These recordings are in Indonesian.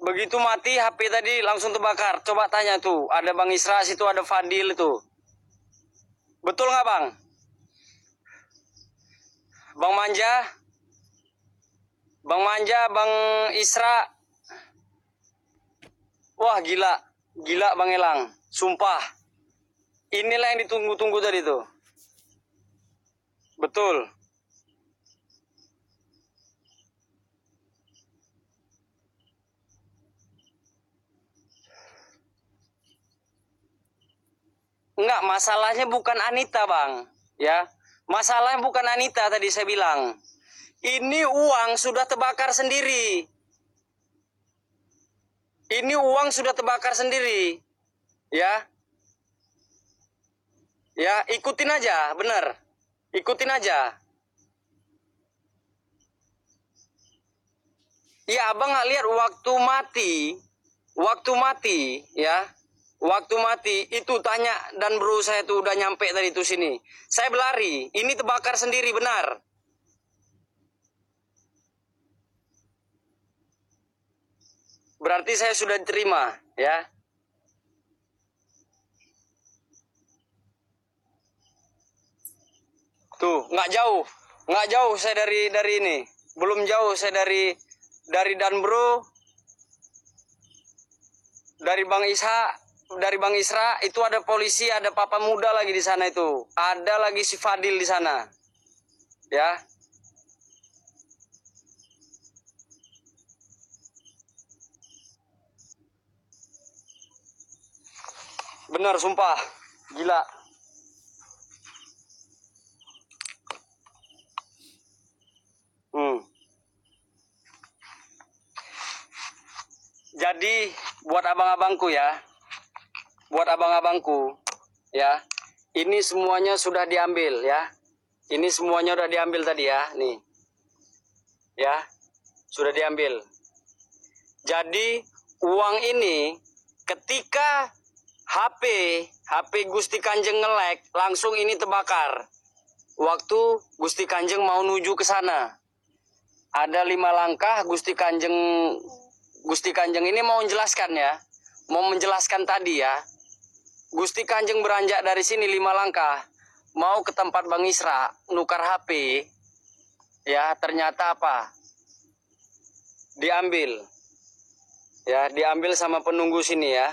Begitu mati HP tadi langsung terbakar. Coba tanya tuh, ada Bang Isra situ, ada Fadil itu. Betul nggak Bang? Bang Manja, Bang Manja, Bang Isra. Wah gila, gila Bang Elang. Sumpah, inilah yang ditunggu-tunggu tadi tuh. Betul. Enggak, masalahnya bukan Anita Bang. Ya, masalahnya bukan Anita tadi saya bilang. Ini uang sudah terbakar sendiri. Ini uang sudah terbakar sendiri. Ya. Ya, ikutin aja, bener. Ikutin aja. Ya, abang nggak lihat waktu mati, ya, waktu mati itu tanya dan bro saya tuh udah nyampe tadi tuh sini. Saya berlari, ini terbakar sendiri benar. Berarti saya sudah diterima, ya. Tuh, nggak jauh saya dari ini, belum jauh saya dari Dan Bro, dari Bang Isha, dari Bang Isra itu ada polisi, ada Papa Muda lagi di sana itu, ada lagi si Fadil di sana, ya. Benar, sumpah, gila. Jadi buat abang-abangku ya, ya, ini semuanya sudah diambil ya. Ini semuanya udah diambil tadi ya, nih. Ya, sudah diambil. Jadi uang ini ketika HP Gusti Kanjeng ngelek, langsung ini terbakar. Waktu Gusti Kanjeng mau nuju ke sana. Ada 5 langkah Gusti Kanjeng ini mau menjelaskan ya. Mau menjelaskan tadi ya. Gusti Kanjeng beranjak dari sini 5 langkah. Mau ke tempat Bang Isra, nukar HP. Ya, ternyata apa? Diambil. Ya, diambil sama penunggu sini ya.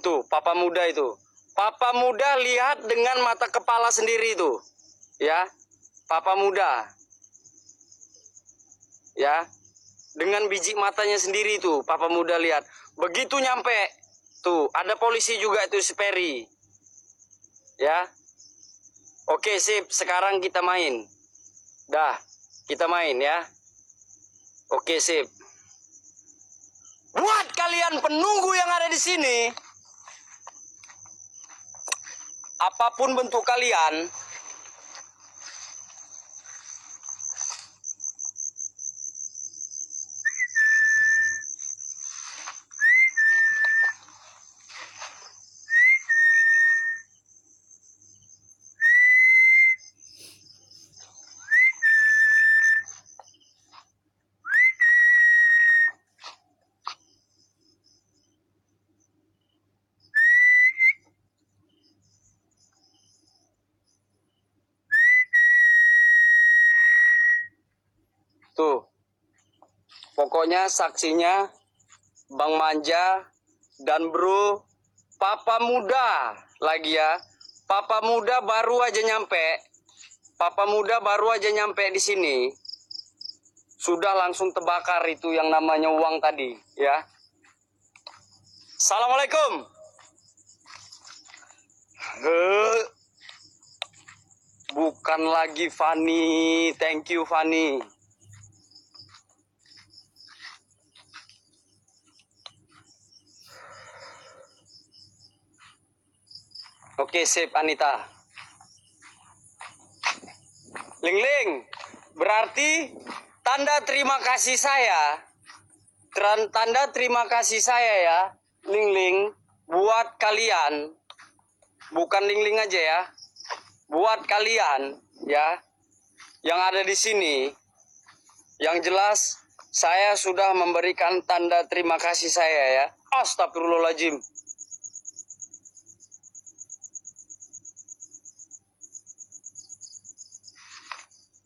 Tuh, Papa Muda itu. Papa Muda lihat dengan mata kepala sendiri itu. Ya, Papa Muda. Ya, dengan biji matanya sendiri itu Papa Muda lihat. Begitu nyampe, tuh ada polisi juga itu si Peri. Ya. Oke, sip. Sekarang kita main. Dah, kita main ya. Oke, sip. Buat kalian penunggu yang ada di sini, apapun bentuk kalian, tuh, pokoknya saksinya Bang Manja dan Bro Papa Muda lagi ya. Papa Muda baru aja nyampe. Papa Muda baru aja nyampe di sini. Sudah langsung terbakar itu yang namanya uang tadi ya. Assalamualaikum. Bukan lagi Fani. Thank you Fani. Oke, sip Anita. Ling, berarti tanda terima kasih saya. Tanda terima kasih saya ya, Ling, buat kalian. Bukan Ling aja ya. Buat kalian ya yang ada di sini. Yang jelas Saya sudah memberikan tanda terima kasih saya ya. Astagfirullahaladzim.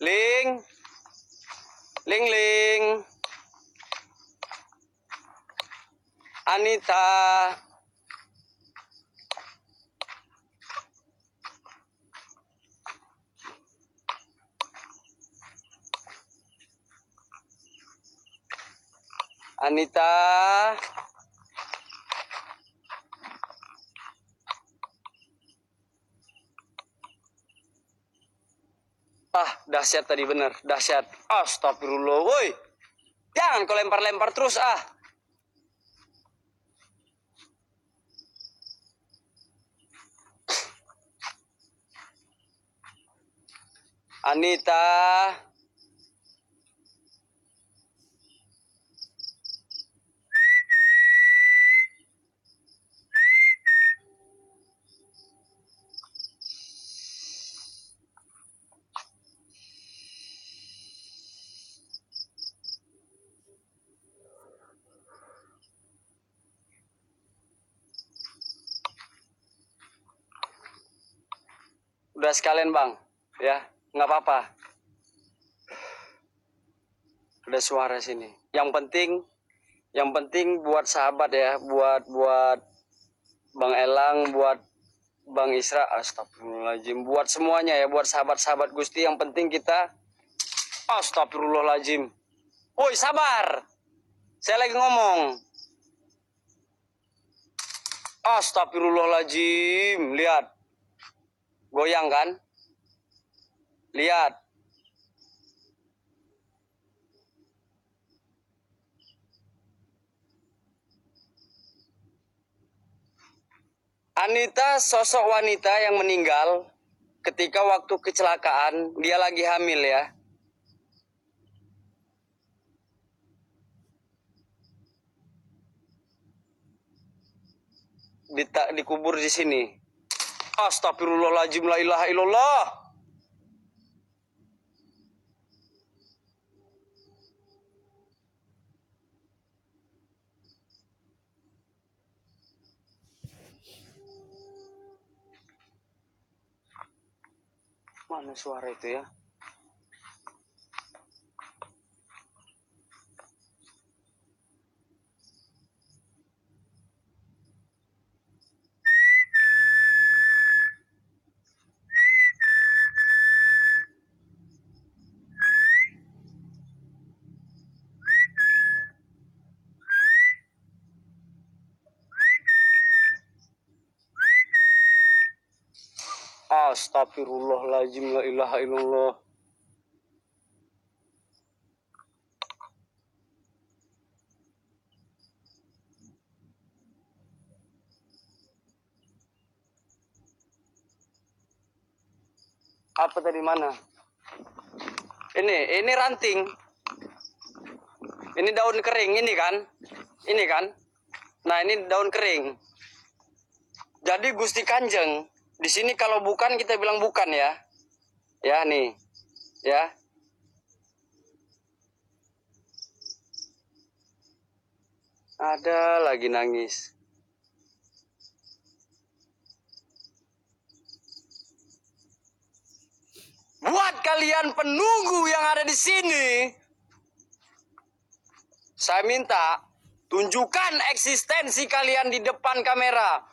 Ling. Ling Ling. Anita. Anita. Ah, dahsyat tadi bener, dahsyat. Astagfirullah, woi. Jangan kau lempar-lempar terus ah. Anita. Udah sekalian bang, ya nggak apa-apa. Ada suara sini. Yang penting buat sahabat ya, buat Bang Elang, buat Bang Isra, astagfirullahaladzim, buat semuanya ya, buat sahabat-sahabat Gusti. Yang penting kita, astagfirullahaladzim. Woi sabar, saya lagi ngomong. Astagfirullahaladzim, lihat. Goyang kan? Lihat. Anita sosok wanita yang meninggal ketika waktu kecelakaan, dia lagi hamil ya. Dikubur di sini. Astagfirullahaladzim, la ilaha illallah. Mana suara itu ya? Astagfirullahaladzim, la ilaha illallah. Apa tadi mana? Ini ranting. Ini daun kering ini kan? Ini kan? Nah, ini daun kering. Jadi Gusti Kanjeng, di sini kalau bukan kita bilang bukan ya. Ya nih. Ya. Ada lagi nangis. Buat kalian penunggu yang ada di sini, saya minta tunjukkan eksistensi kalian di depan kamera.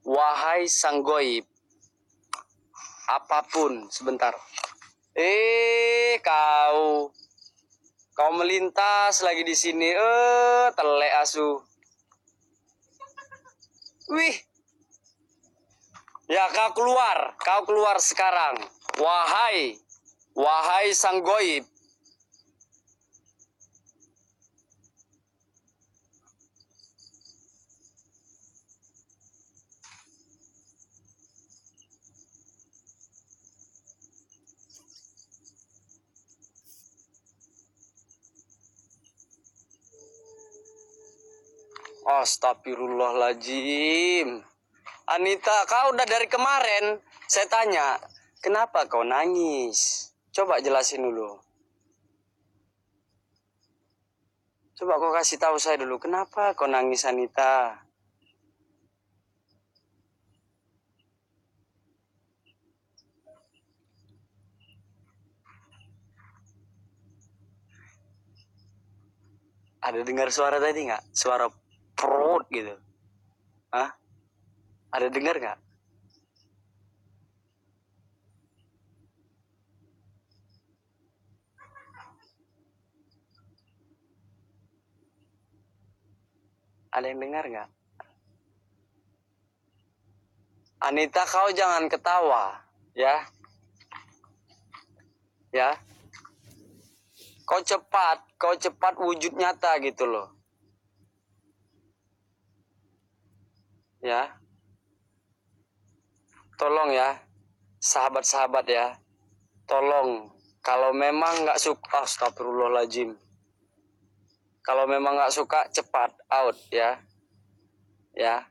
Wahai sang goib, apapun sebentar. Kau melintas lagi di sini. Telek asu. Wih. Ya, kau keluar sekarang. Wahai sang goib. Astagfirullahaladzim. Anita, kau udah dari kemarin. Saya tanya, kenapa kau nangis? Coba jelasin dulu. Coba kau kasih tahu saya dulu, kenapa kau nangis Anita? Ada dengar suara tadi nggak? Suara perut gitu. Hah? Ada dengar nggak? Ada yang dengar nggak? Anita, kau jangan ketawa, ya, ya. Kau cepat wujud nyata gitu loh, ya. Tolong ya, sahabat-sahabat ya, tolong. Kalau memang nggak suka, astagfirullahaladzim. Kalau memang nggak suka, cepat out ya, ya.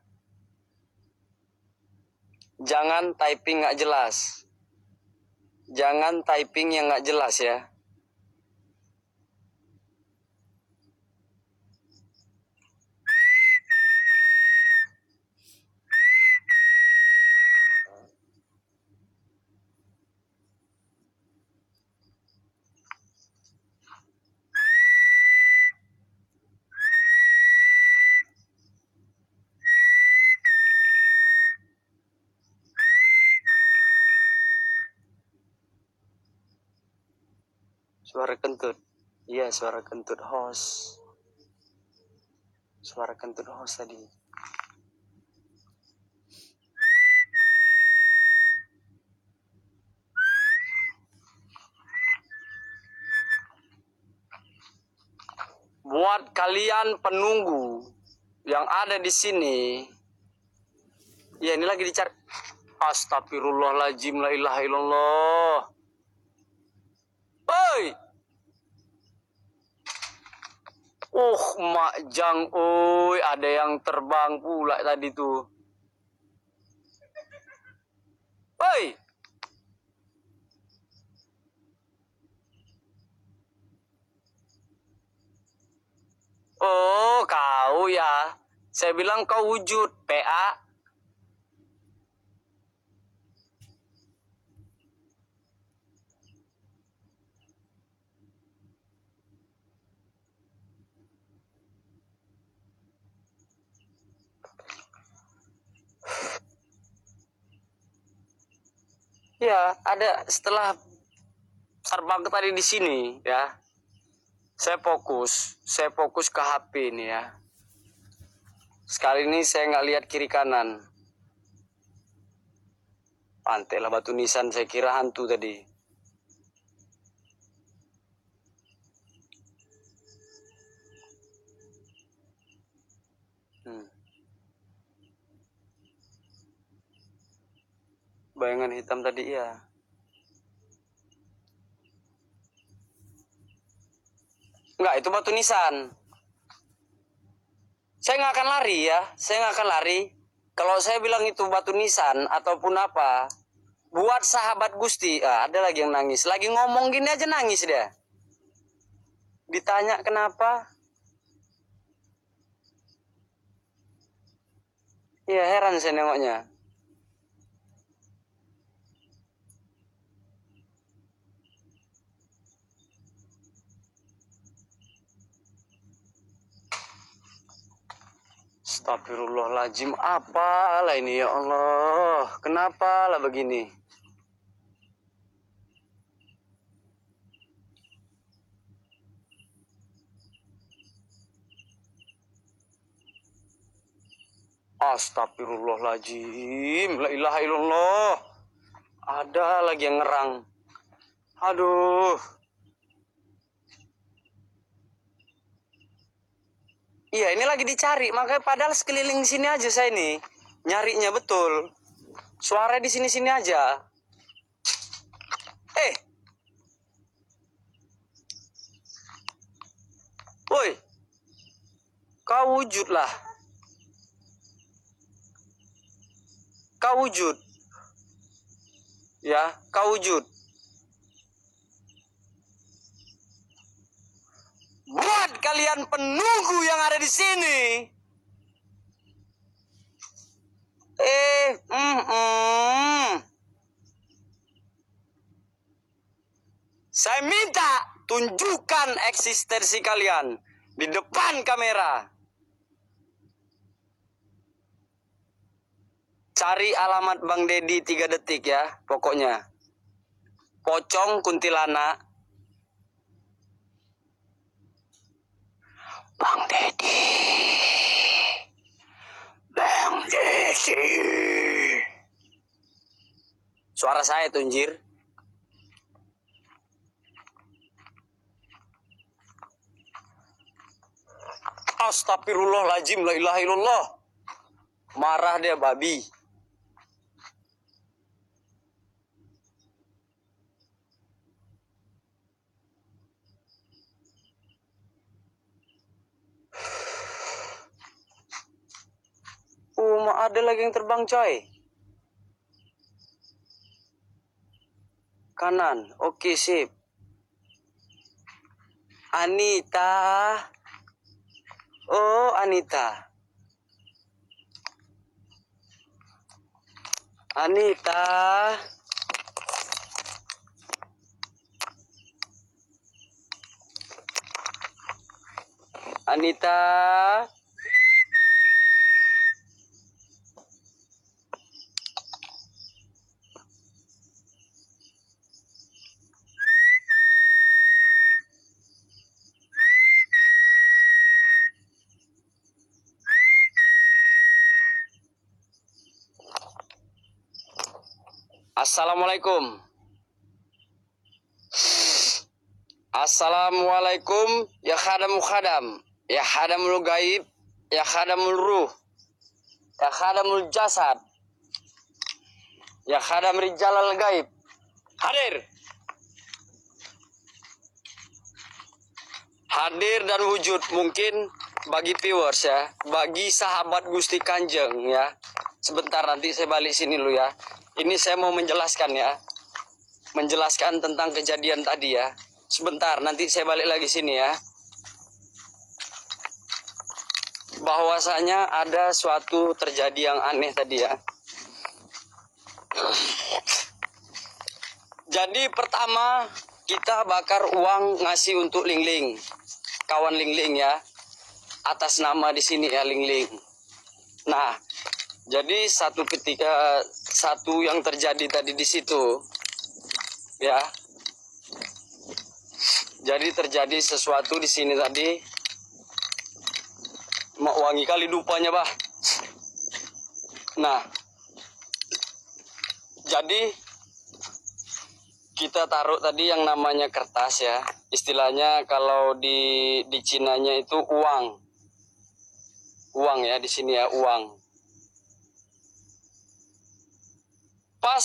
Jangan typing nggak jelas. Jangan typing yang nggak jelas ya. Suara kentut. Iya, suara kentut host. Suara kentut host tadi. Buat kalian penunggu yang ada di sini, ya ini lagi dicari. Astagfirullahaladzim, la ilaha illallah. Oi, Mak Jang, oi, ada yang terbang pula tadi tuh. Oi, oh kau ya. Saya bilang kau wujud, PA. Ya, ada setelah terbang tadi di sini ya. Saya fokus ke HP ini ya. Sekali ini saya nggak lihat kiri kanan. Pantai lah batu nisan, saya kira hantu tadi. Bayangan hitam tadi ya. Enggak, itu batu nisan. Saya nggak akan lari ya. Saya nggak akan lari. Kalau saya bilang itu batu nisan ataupun apa, buat sahabat Gusti, ada lagi yang nangis. Lagi ngomong gini aja nangis dia. Ditanya kenapa? Iya, heran saya nengoknya. Astagfirullahaladzim, apalah ini ya Allah. Kenapa lah begini? Astagfirullahaladzim, la ilaha illallah. Ada lagi yang ngerang. Aduh. Iya, ini lagi dicari. Makanya padahal sekeliling sini aja saya ini nyarinya betul. Suara di sini-sini aja. Woi, kau wujud lah. Kau wujud. Ya, kau wujud. Buat kalian kalian penunggu yang ada di sini. Saya minta tunjukkan eksistensi kalian di depan kamera. Cari alamat Bang Dedi 3 detik ya, pokoknya. Pocong kuntilanak. Bang Dedi. Bang Dedi. Suara saya tuh, anjir. Astagfirullahaladzim, la ilaha illallah. Marah dia babi. Ada lagi yang terbang, coy. Kanan, oke, sip. Anita. Oh, Anita. Anita. Anita. Assalamualaikum. Assalamualaikum ya khadamul khadam, ya khadamul gaib, ya khadamul ruh, ya khadamul jasad, ya khadam rijalal gaib. Hadir. Hadir dan wujud mungkin bagi viewers ya, bagi sahabat Gusti Kanjeng ya. Sebentar nanti saya balik sini dulu ya. Ini saya mau menjelaskan ya. Menjelaskan tentang kejadian tadi ya. Sebentar, nanti saya balik lagi sini ya. Bahwasanya ada suatu terjadi yang aneh tadi ya. Jadi pertama kita bakar uang ngasih untuk Lingling. Kawan Lingling ya. Atas nama di sini ya Lingling. Nah, jadi satu yang terjadi tadi di situ ya. Jadi terjadi sesuatu di sini tadi. Mak wangi kali dupanya, bah. Nah, jadi kita taruh tadi yang namanya kertas ya. Istilahnya kalau di Cinanya itu uang. Uang ya di sini ya, uang. Pas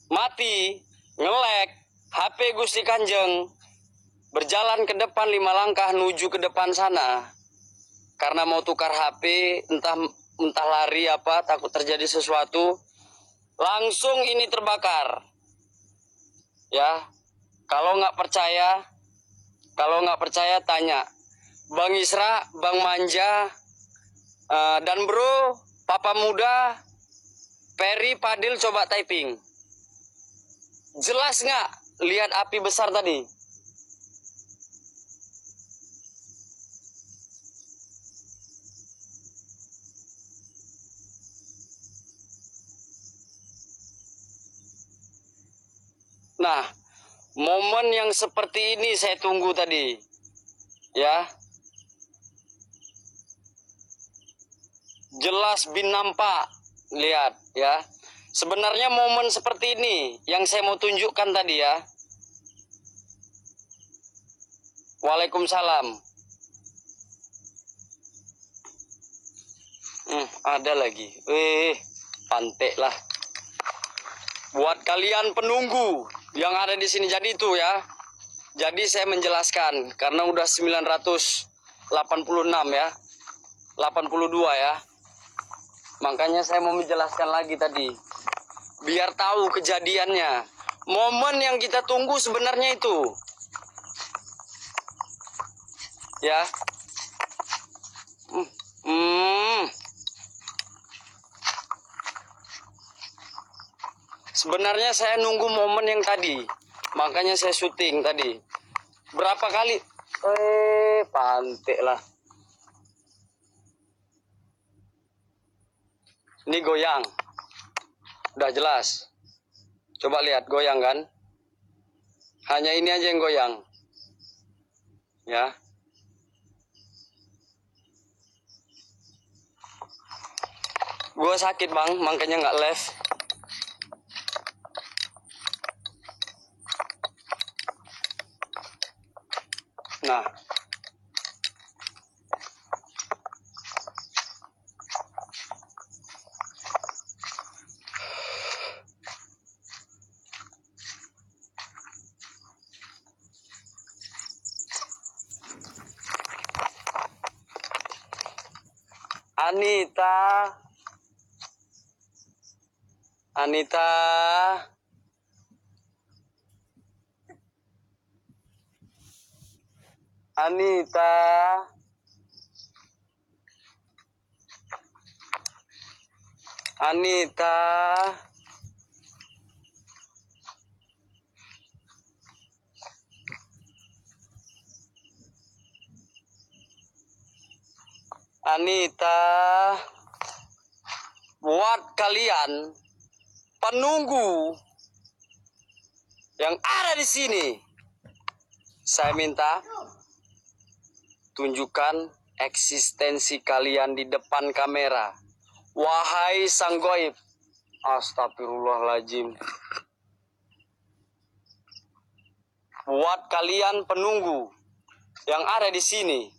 mati, ngelek, HP Gusti Kanjeng berjalan ke depan 5 langkah menuju ke depan sana. Karena mau tukar HP, entah lari apa, takut terjadi sesuatu, langsung ini terbakar. Ya, kalau nggak percaya tanya Bang Isra, Bang Manja, dan Bro, Papa Muda, Peri, Padil, coba typing. Jelas nggak lihat api besar tadi? Nah, momen yang seperti ini saya tunggu tadi. Ya. Jelas bin nampak. Lihat ya. Sebenarnya momen seperti ini yang saya mau tunjukkan tadi ya. Waalaikumsalam. Ada lagi. Pantek lah. Buat kalian penunggu yang ada di sini, jadi itu ya. Jadi saya menjelaskan karena udah 986 ya. 82 ya. Makanya saya mau menjelaskan lagi tadi. Biar tahu kejadiannya. Momen yang kita tunggu sebenarnya itu. Ya. Hmm. Sebenarnya saya nunggu momen yang tadi. Makanya saya syuting tadi. Berapa kali? Pantek lah. Ini goyang. Udah jelas. Coba lihat, goyang kan? Hanya ini aja yang goyang. Ya. Gua sakit bang, makanya nggak live. Nah. Anita. Anita. Anita. Anita. Anita. Buat kalian penunggu yang ada di sini, saya minta tunjukkan eksistensi kalian di depan kamera. Wahai sang goib. Astagfirullahaladzim. Buat kalian penunggu yang ada di sini,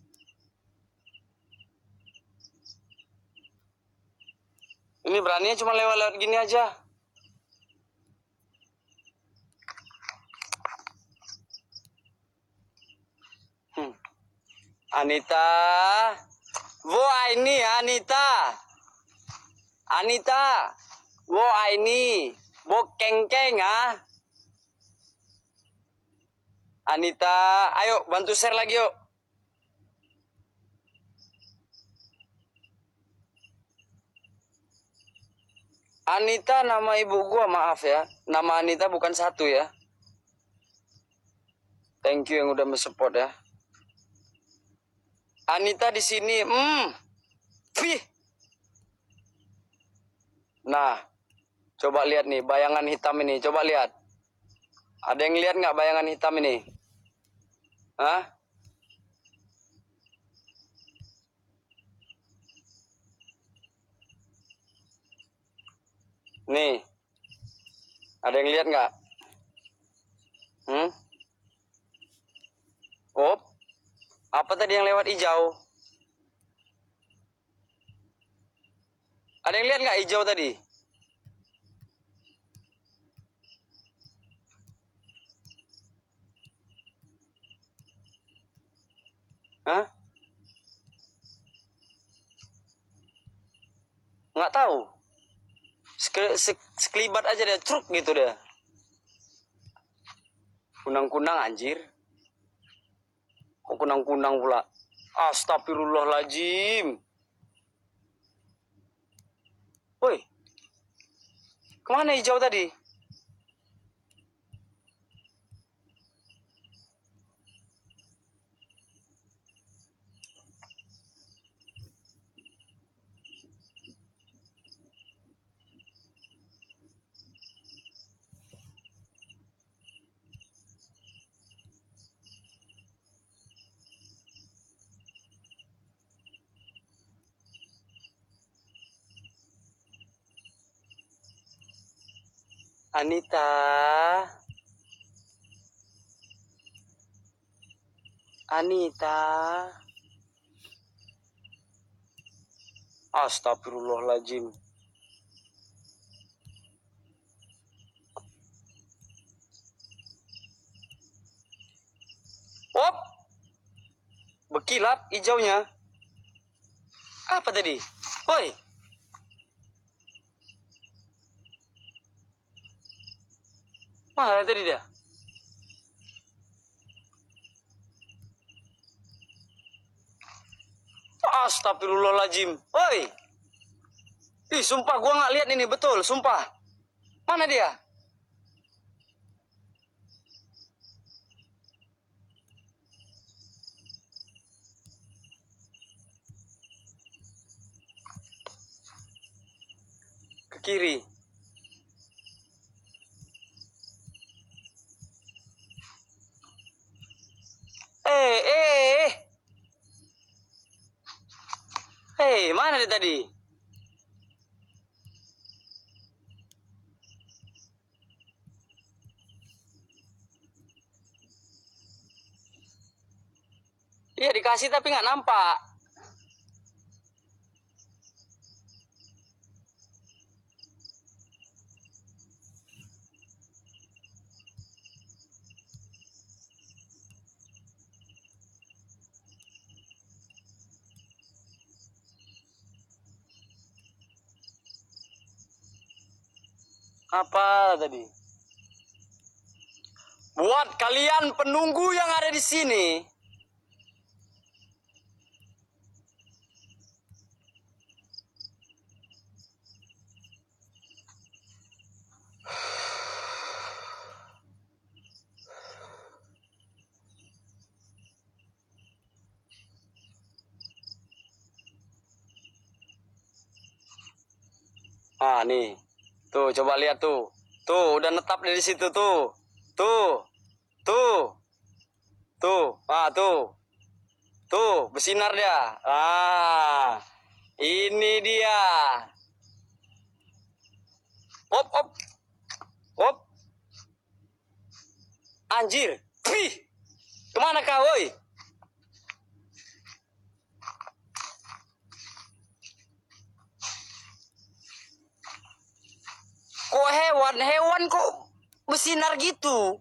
ini beraninya cuma lewat-lewat gini aja. Anita. Wah ini Anita. Anita. Wah ini. Bo kengkeng ah. Anita. Ayo bantu share lagi yuk. Anita nama ibu gua, maaf ya. Nama Anita bukan satu ya. Thank you yang udah mensupport ya. Anita di sini. Fih. Nah, coba lihat nih bayangan hitam ini. Coba lihat. Ada yang lihat nggak bayangan hitam ini? Hah? Nih. Ada yang lihat nggak? Oh, apa tadi yang lewat hijau? Ada yang lihat nggak hijau tadi? Hah? Nggak tahu. Sekelibat aja deh, truk gitu deh. Kunang-kunang anjir. Kok kunang-kunang pula? Astagfirullahaladzim. Woi, kemana hijau tadi? Anita. Anita. Astagfirullahaladzim. Op. Berkilat hijaunya. Apa tadi? Woi. Mana tadi dia? Astagfirullahaladzim. Oi. Ih, sumpah gua nggak lihat ini betul, sumpah. Mana dia? Ke kiri. Mana dia tadi? Iya dikasih tapi nggak nampak. Apa tadi? Buat kalian penunggu yang ada di sini, nih. Tuh, coba lihat tuh. Tuh, udah netap di situ tuh. Tuh. Tuh. Tuh. Tuh. Tuh, bersinar dia. Ini dia. Hop, hop. Hop. Anjir. Pih. Kemana kau, woi? Kok hewan kok bersinar gitu?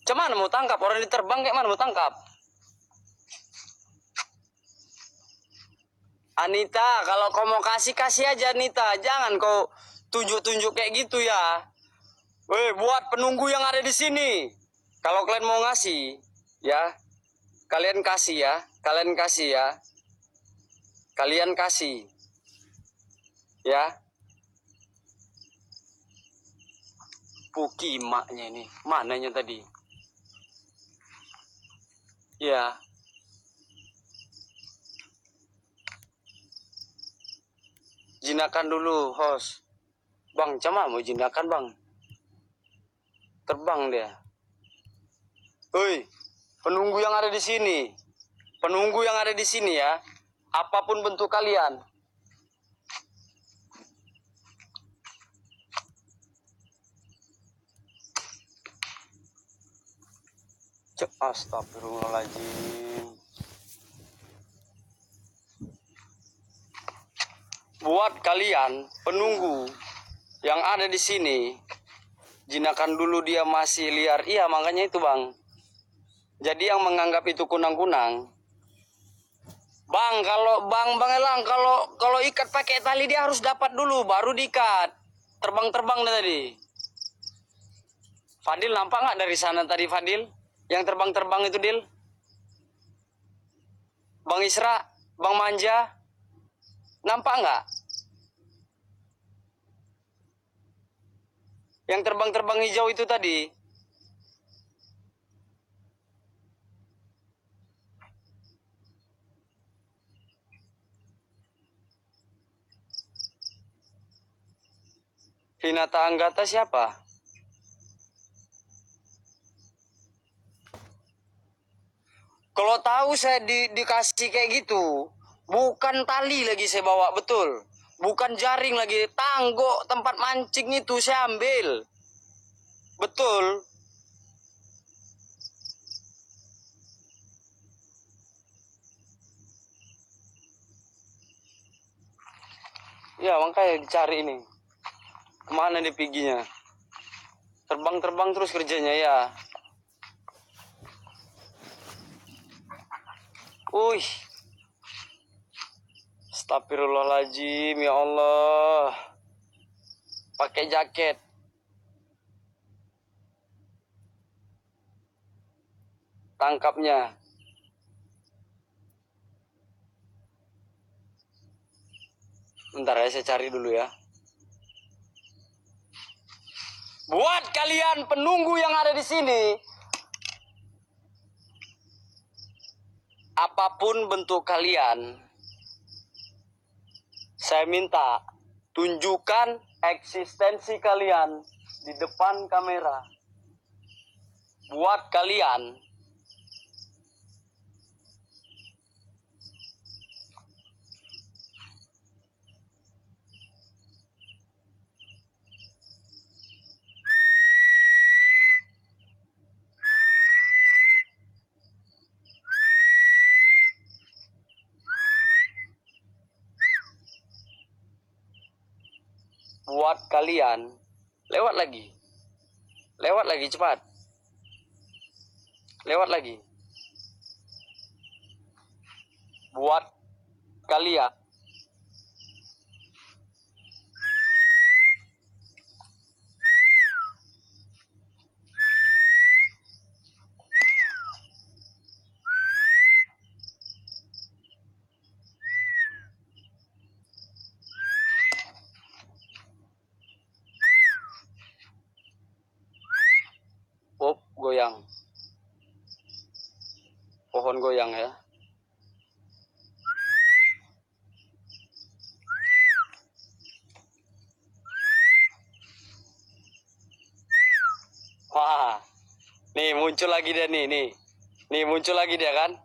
Cuman mau tangkap orang diterbang kayak mana mau tangkap? Anita, kalau kau mau kasih aja Anita, jangan kau tunjuk-tunjuk kayak gitu ya. Weh, buat penunggu yang ada di sini. Kalau kalian mau ngasih, ya, kalian kasih ya, kalian kasih ya, kalian kasih, ya. Puki maknya ini, mananya tadi? Ya. Jinakan dulu, host. Bang, cama mau jinakan bang. Terbang dia. Hoi, penunggu yang ada di sini. Penunggu yang ada di sini ya. Apapun bentuk kalian. Astagfirullahaladzim. Buat kalian penunggu yang ada di sini, jinakan dulu dia masih liar. Iya, makanya itu bang. Jadi yang menganggap itu kunang-kunang, bang, kalau bang Elang, kalau ikat pakai tali dia harus dapat dulu, baru diikat. Terbang-terbang tadi. Fadil nampak nggak dari sana tadi Fadil? Yang terbang-terbang itu Dil? Bang Isra, Bang Manja, nampak nggak? Yang terbang-terbang hijau itu tadi. Hinata Anggata siapa? Kalau tahu saya dikasih kayak gitu, bukan tali lagi saya bawa, betul. Bukan jaring lagi, tanggok tempat mancing itu saya ambil. Betul. Ya, makanya dicari ini. Kemana nih piginya? Terbang-terbang terus kerjanya ya. Wih. Astagfirullahaladzim, ya Allah. pakai jaket. Tangkapnya. Bentar ya, saya cari dulu ya. Buat kalian penunggu yang ada di sini, apapun bentuk kalian, saya minta tunjukkan eksistensi kalian di depan kamera. Buat kalian lewat lagi cepat, lewat lagi. Buat kalian goyang, pohon goyang ya. Wah, nih muncul lagi dia nih muncul lagi dia kan.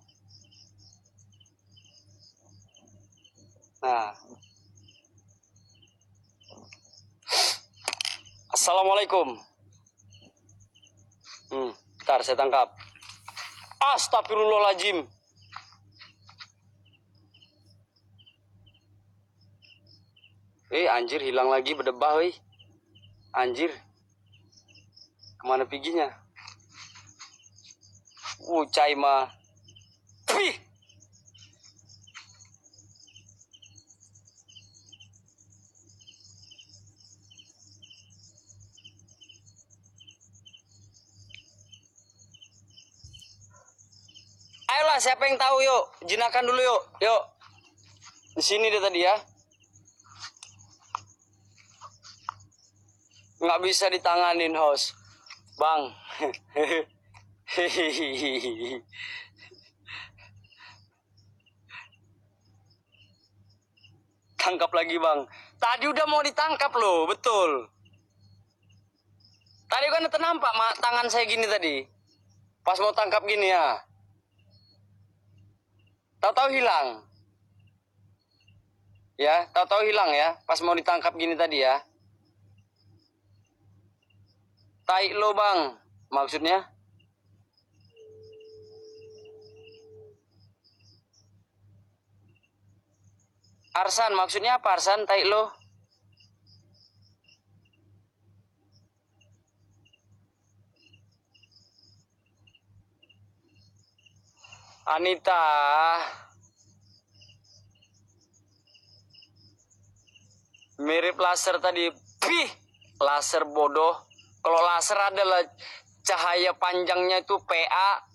Nah, assalamualaikum. Ntar saya tangkap. Astagfirullahaladzim. Anjir, hilang lagi berdebah, weh. Anjir. Kemana piginya? Cai mah. Wih. Ayolah, siapa yang tahu, yuk. Jinakan dulu yuk. Yuk. Di sini dia tadi ya. Nggak bisa ditanganin, host. Bang. Tangkap lagi, Bang. Tadi udah mau ditangkap loh, betul. Tadi kan nampak tangan saya gini tadi. Pas mau tangkap gini ya. Tahu-tahu hilang. Ya, tahu-tahu hilang ya. Pas mau ditangkap gini tadi ya. Tai lo, Bang. Maksudnya? Arsan, maksudnya apa Arsan? Tai lo? Anita. Mirip laser tadi. Pih, laser bodoh. Kalau laser adalah cahaya panjangnya itu PA.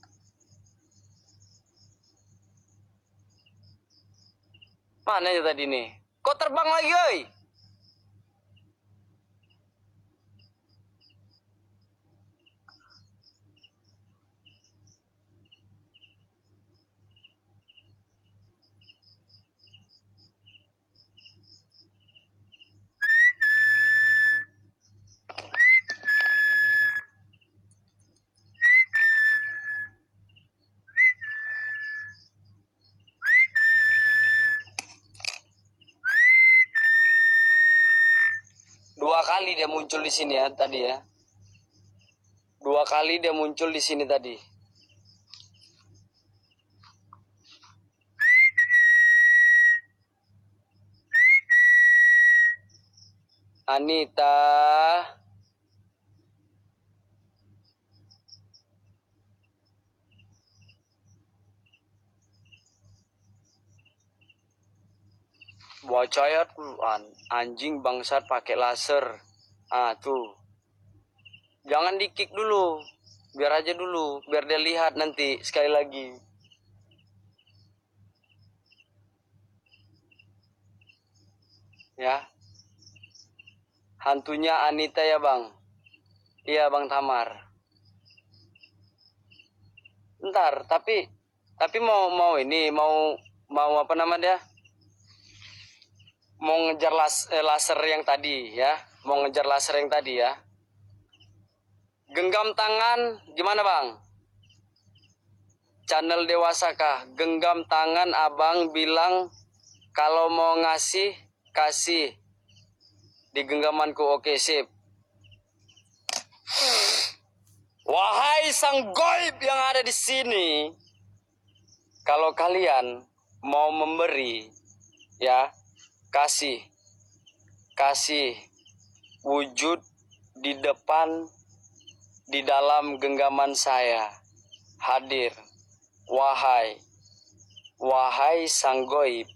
Mana ya tadi nih? Kok terbang lagi, oi? Dua kali dia muncul di sini ya tadi ya. Dua kali dia muncul di sini tadi. Anita. Bocayat anjing bangsat pakai laser. Ah, tuh. Jangan di-kick dulu. Biar aja dulu, biar dia lihat nanti sekali lagi. Ya. Hantunya Anita ya, Bang. Iya, Bang Tamar. Ntar, tapi mau ini, mau apa namanya? Mau ngejar laser yang tadi ya. Mau ngejar laser yang tadi ya. Genggam tangan gimana, Bang? Channel dewasa kah? Genggam tangan abang bilang kalau mau ngasih kasih di genggamanku. Oke, sip. Wahai sang goib yang ada di sini, kalau kalian mau memberi ya, kasih wujud di depan, di dalam genggaman saya hadir. Wahai sang goib.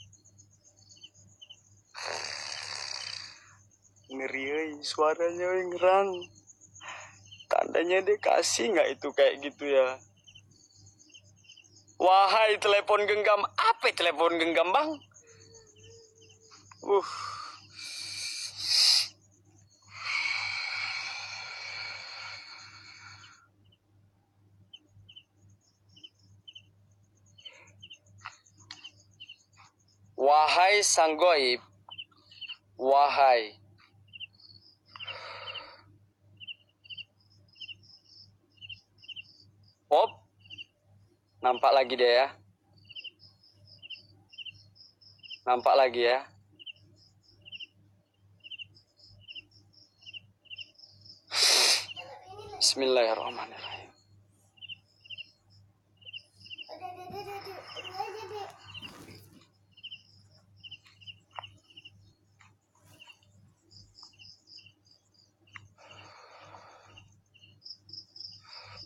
Ngeri, suaranya ngerang. Tandanya dia kasih nggak itu kayak gitu ya? Wahai telepon genggam. Apa telepon genggam, Bang? Wahai sang goib. Wahai. Op. Nampak lagi dia ya. Nampak lagi ya. Bismillahirrahmanirrahim.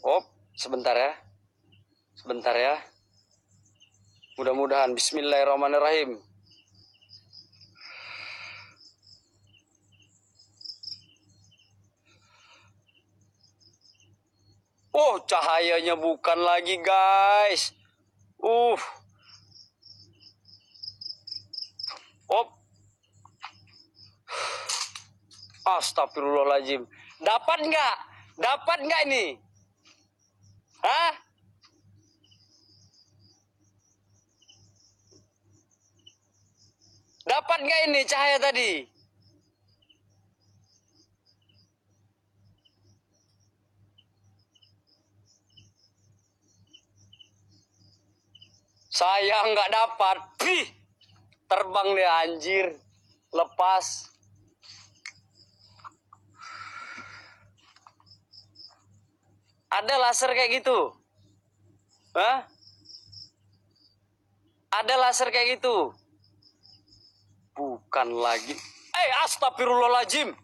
Op, sebentar ya. Sebentar ya. Mudah-mudahan. Bismillahirrahmanirrahim. Oh, cahayanya bukan lagi, guys. Op. Astagfirullahaladzim. Dapat nggak? Dapat nggak ini? Hah? Dapat nggak ini cahaya tadi? Saya nggak dapat. Pih, terbang deh anjir. Lepas. Ada laser kayak gitu? Hah? Ada laser kayak gitu? Bukan lagi. Astagfirullahaladzim.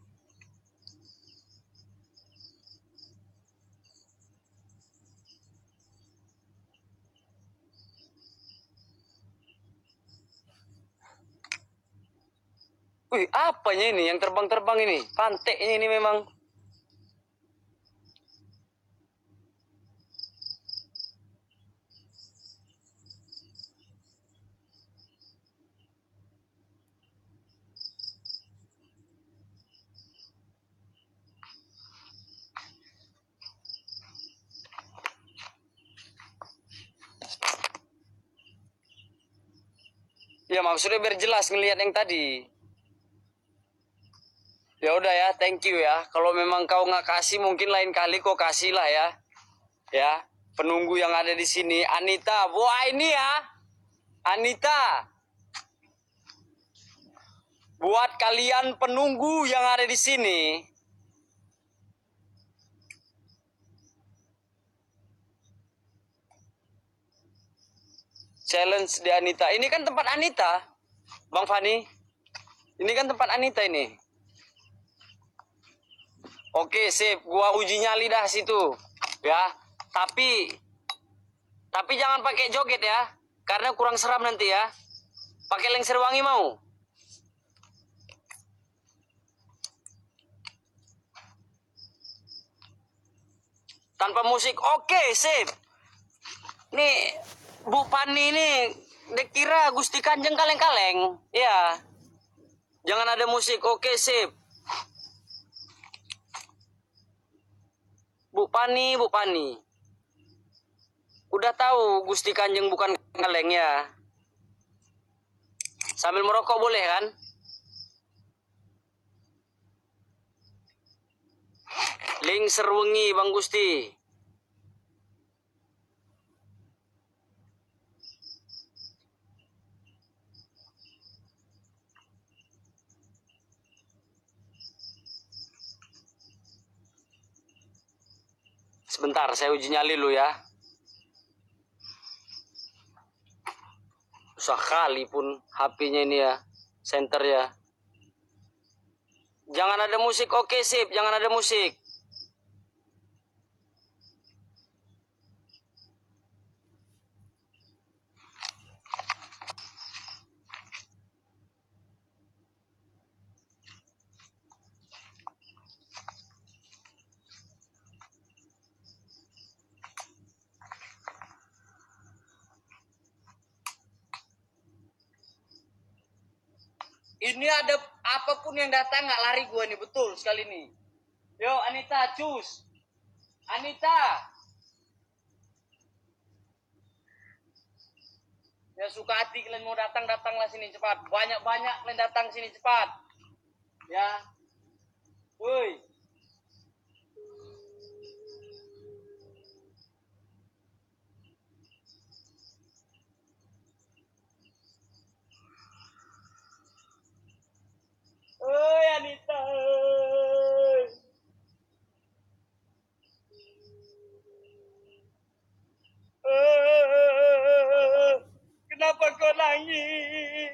Wih, apanya ini yang terbang-terbang ini? Panteknya ini memang. Ya maksudnya biar jelas ngelihat yang tadi. Ya udah ya, thank you ya. Kalau memang kau nggak kasih, mungkin lain kali kau kasih lah ya. Ya, penunggu yang ada di sini, Anita. Wah ini ya, Anita. Buat kalian penunggu yang ada di sini, challenge di Anita. Ini kan tempat Anita, Bang Fani. Ini kan tempat Anita ini. Oke, sip. Gua uji nyali dah situ. Ya. Tapi jangan pakai joget ya. Karena kurang seram nanti ya. Pakai lengser wangi mau? Tanpa musik, oke, sip. Nih, Bu Pani ini dikira Gusti Kanjeng kaleng-kaleng. Ya, jangan ada musik, oke, sip. Bu Pani, Bu Pani. Udah tahu Gusti Kanjeng bukan kaleng ya. Sambil merokok boleh kan? Lingser wengi Bang Gusti. Sebentar, saya uji nyali dulu ya. Susah kali pun HP-nya ini ya, center ya. Jangan ada musik, oke sip, jangan ada musik. Ini ada apapun yang datang nggak lari gua nih, betul sekali nih. Yo Anita, cus. Anita. Ya suka hati kalian mau datanglah sini cepat. Banyak-banyak kalian datang sini cepat. Ya. Woi. Oi Anita. Kenapa kau nangis?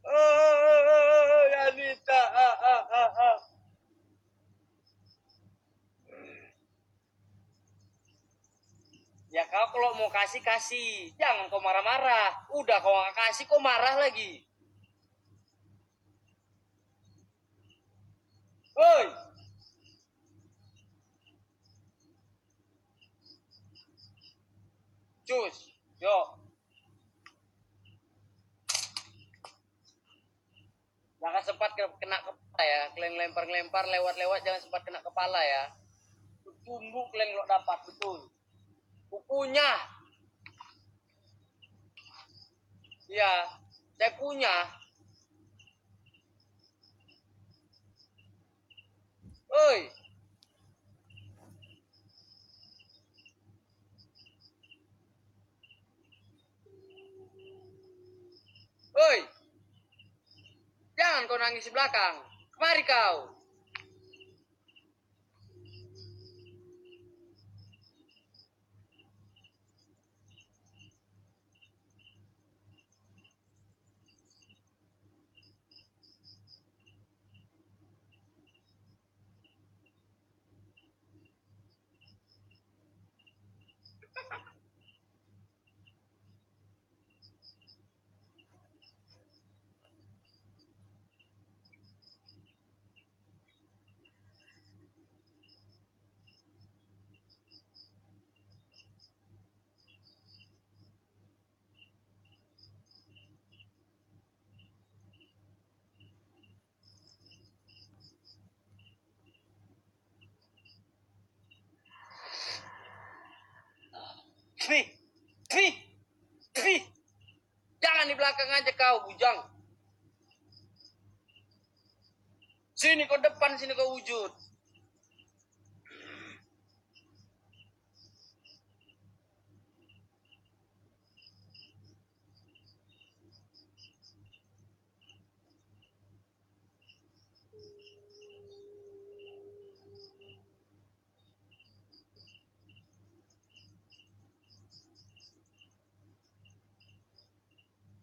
Oh, Anita. Ya kau kalau mau kasih, kasih. Jangan kau marah-marah. Udah kau nggak kasih, kau marah lagi. Woi. Cus. Yuk. Jangan sempat kena kepala ya. Kalian lempar-lempar lewat-lewat jangan sempat kena kepala ya. Tunggu kalian lo dapat betul. Bukunya. Iya, saya punya. Oi. Oi. Jangan kau nangis di belakang. Kemari kau. Nih. Nih. Nih. Jangan di belakang aja kau, bujang. Sini kau depan, sini kau wujud.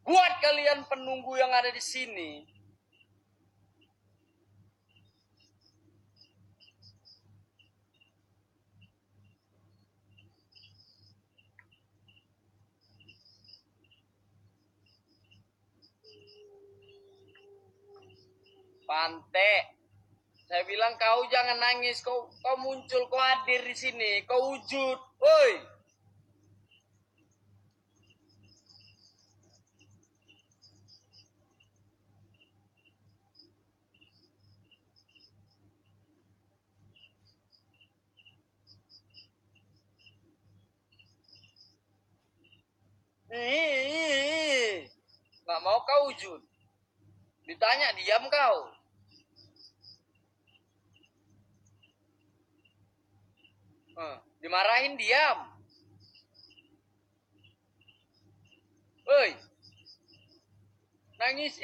Buat kalian penunggu yang ada di sini, Pante. Saya bilang kau jangan nangis, kau muncul, kau hadir di sini, kau wujud. Woi. Nggak mau kau wujud. Ditanya diam kau. Dimarahin diam. Woi. Nangis,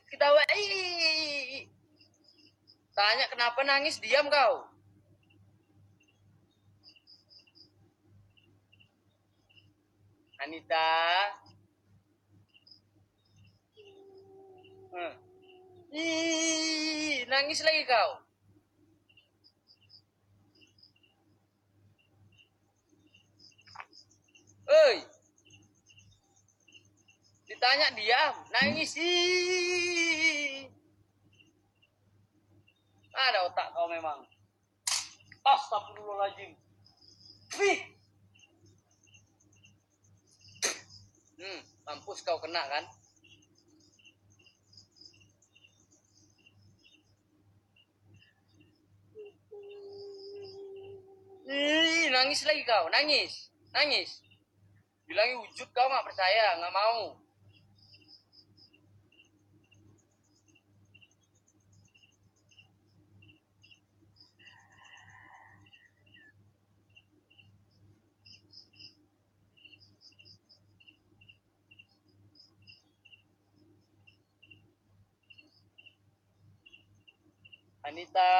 ketawa, tanya kenapa nangis, diam kau. Anita. Nangis lagi kau. Oi. Ditanya diam, nangis. Ada otak kau memang. Astagfirullahaladzim. Mampus kau kena kan? Nangis lagi kau, nangis. Bilangin wujud, kau nggak percaya, nggak mau. Anita,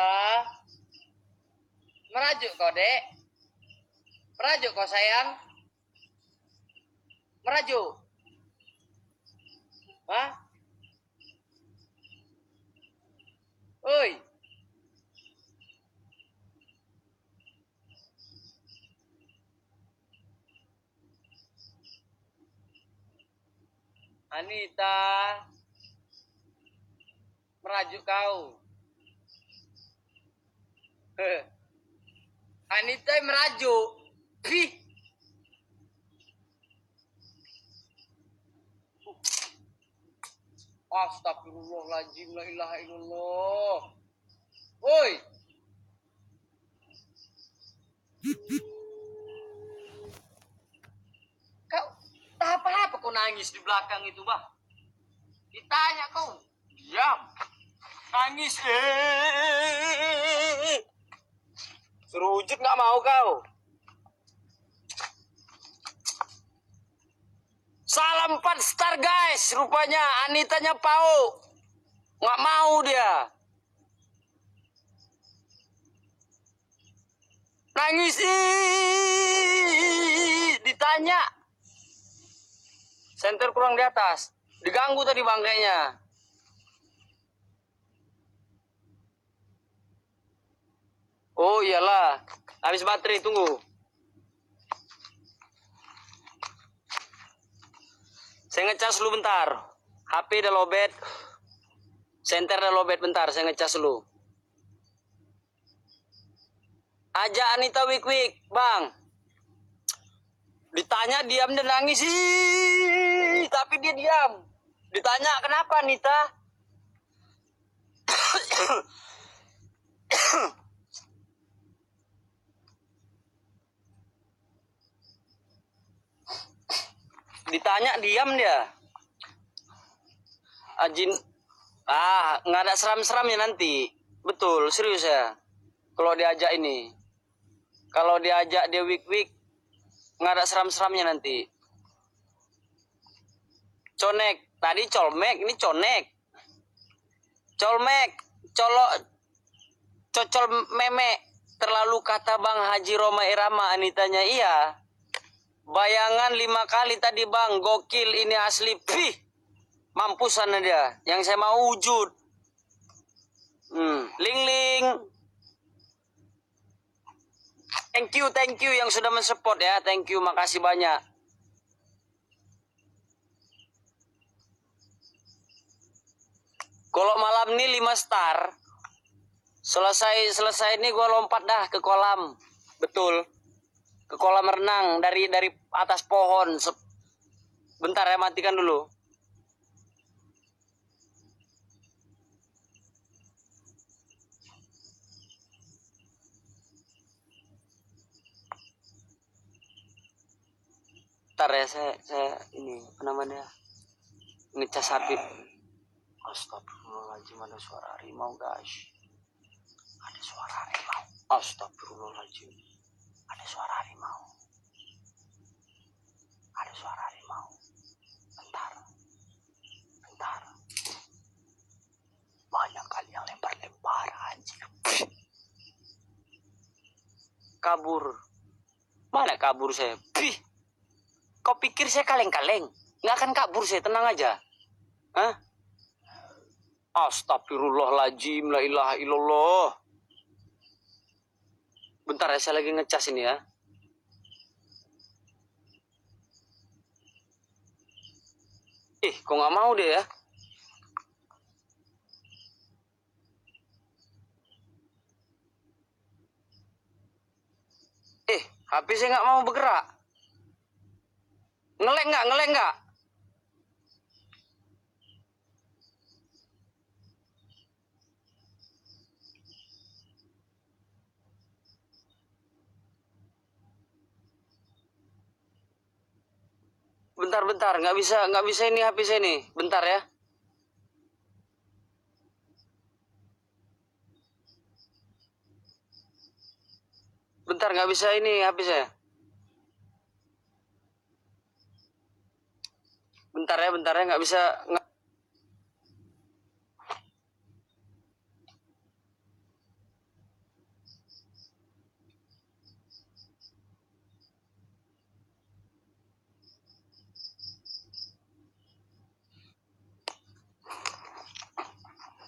merajuk kau dek, merajuk kau sayang, merajuk. Hah? Oi. Anita, merajuk kau. Anita merajuk. Astagfirullahaladzim, la ilaha illallah. Woi. Kau tak apa-apa kau nangis di belakang itu, bah. Ditanya kau, diam. Nangis. Suruh wujud nggak mau kau. Salam 4 star guys, rupanya Anitanya Pau. Nggak mau dia. Nangis. Ditanya. Senter kurang di atas. Diganggu tadi bangkainya. Oh iyalah. Habis baterai, tunggu. Saya ngecas dulu bentar. HP udah lowbat. Senter udah lowbat bentar, saya ngecas dulu. Ajak Anita wik-wik, Bang. Ditanya diam dan nangis. Tapi dia diam. Ditanya kenapa Anita? Ditanya diam dia. Ajin, nggak ada seram-seramnya nanti. Betul, serius ya. Kalau diajak ini, kalau diajak dia wik-wik, nggak ada seram-seramnya nanti. Conek, tadi colmek, ini conek. Colmek, colok, cocol meme. Terlalu kata Bang Haji Roma Irama. Anitanya iya. Bayangan 5 kali tadi Bang, gokil ini asli. Mampusan dia. Yang saya mau wujud. Ling. Thank you yang sudah mensupport ya. Thank you, makasih banyak. Kalau malam ini 5 star. Selesai ini gue lompat dah ke kolam. Betul. Ke kolam renang dari atas pohon. Bentar ya, matikan dulu. Bentar ya, saya ini apa namanya? Ngecas HP. Astagfirullahaladzim, ada suara harimau guys. Ada suara harimau. Astagfirullahaladzim. Ada suara harimau. Ada suara harimau. Bentar. Banyak kali yang lempar anjing. Kabur. Mana kabur saya? Kau pikir saya kaleng-kaleng? Nggak akan kabur saya, tenang aja. Hah? Astagfirullahaladzim, la ilaha illallah. Bentar ya, saya lagi ngecas ini ya. Kok nggak mau deh ya? HP saya nggak mau bergerak. Ngeleng nggak? Bentar, nggak bisa ini HP saya nih. Bentar ya. Bentar, nggak bisa ini HP saya. Bentar ya, nggak bisa.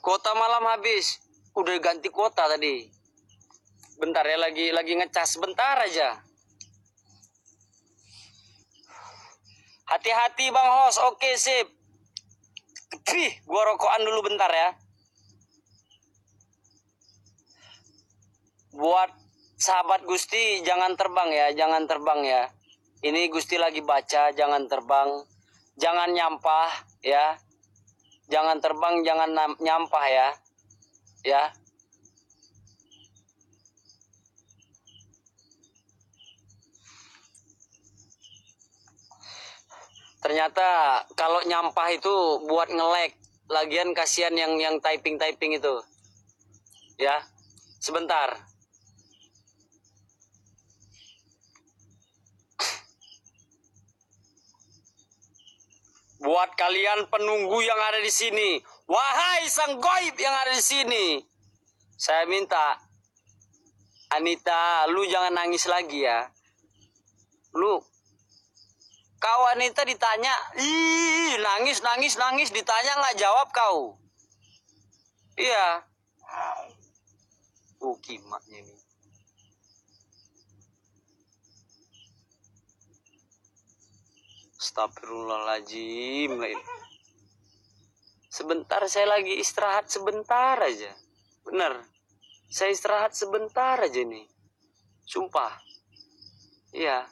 Kuota malam habis. Udah ganti kuota tadi. Bentar ya, lagi ngecas. Bentar aja. Hati-hati Bang Hos. Oke, sip. Gua rokokan dulu bentar ya. Buat sahabat Gusti, jangan terbang ya. Ini Gusti lagi baca, jangan terbang. Jangan nyampah ya. Jangan terbang, jangan nyampah ya. Ya. Ternyata kalau nyampah itu buat nge-lag. Lagian kasihan yang typing itu. Ya. Sebentar. Buat kalian penunggu yang ada di sini, wahai sang goib yang ada di sini, saya minta, Anita, lu jangan nangis lagi ya. Kau Anita ditanya, nangis, ditanya nggak jawab kau. Iya. Kimaknya nih. Astagfirullahaladzim. Sebentar, saya lagi istirahat sebentar aja. Bener. Saya istirahat sebentar aja nih. Sumpah. Iya.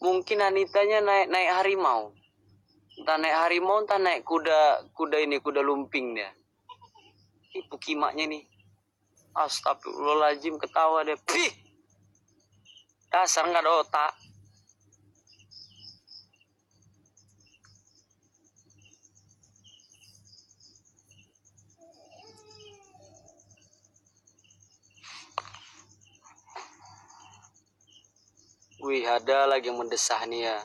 Mungkin Anitanya naik harimau. Entah naik harimau, entah naik kuda lumping dia. Ini pukimaknya nih. Astagfirullahaladzim, ketawa deh. Dasar nggak ada otak. Wih, ada lagi yang mendesah nih ya.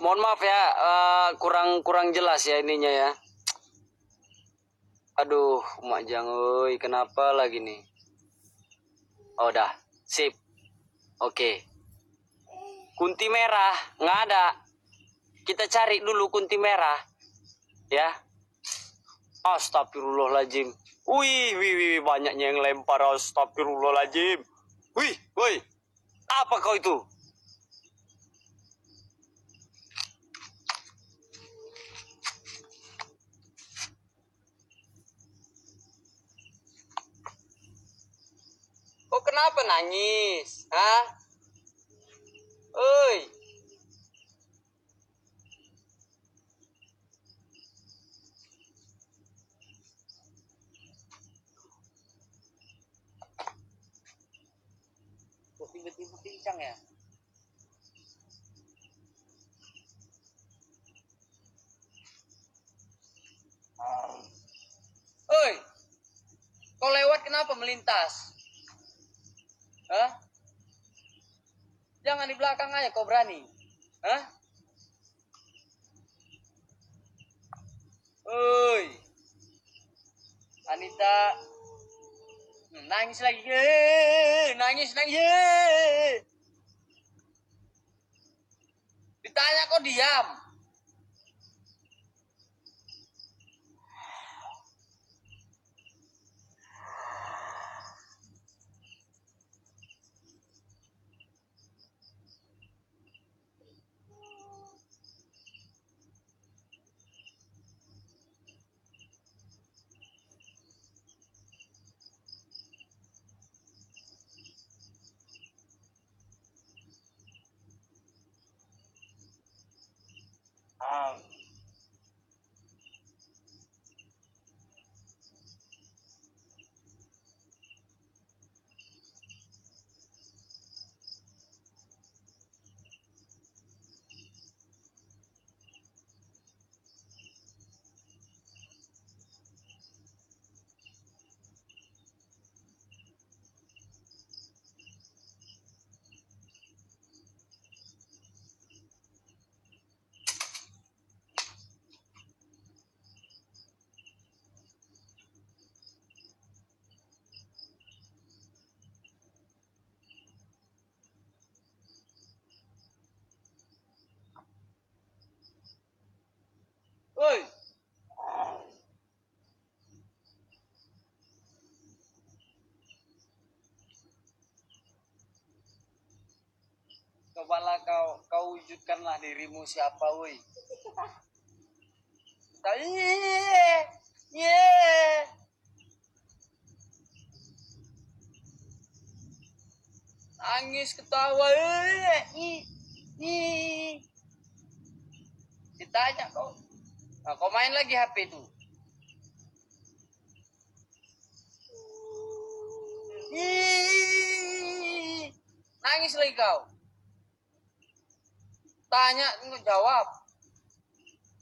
Mohon maaf ya, kurang jelas ya ininya ya. Aduh, Mak Jang, kenapa lagi nih? Oh, dah, sip. Oke. Kunti merah, nggak ada. Kita cari dulu kunti merah. Ya. Astagfirullahaladzim. Wih, banyaknya yang lempar. Astagfirullahaladzim. Wih, apa kau itu? kenapa nangis? Hah? Oi. Kok tiba-tiba pincang ya? Oi, kau lewat kenapa melintas? Hah? Jangan di belakang aja kau berani. Hah? Oi, Anita. Nangis lagi. Nangis. Ditanya kok diam. Oi, cobalah kau wujudkanlah dirimu siapa, woi. Iya. Nangis ketawa. Ditanya kau. Nah, kau main lagi HP itu. Nangis lagi kau. Tanya enggak jawab.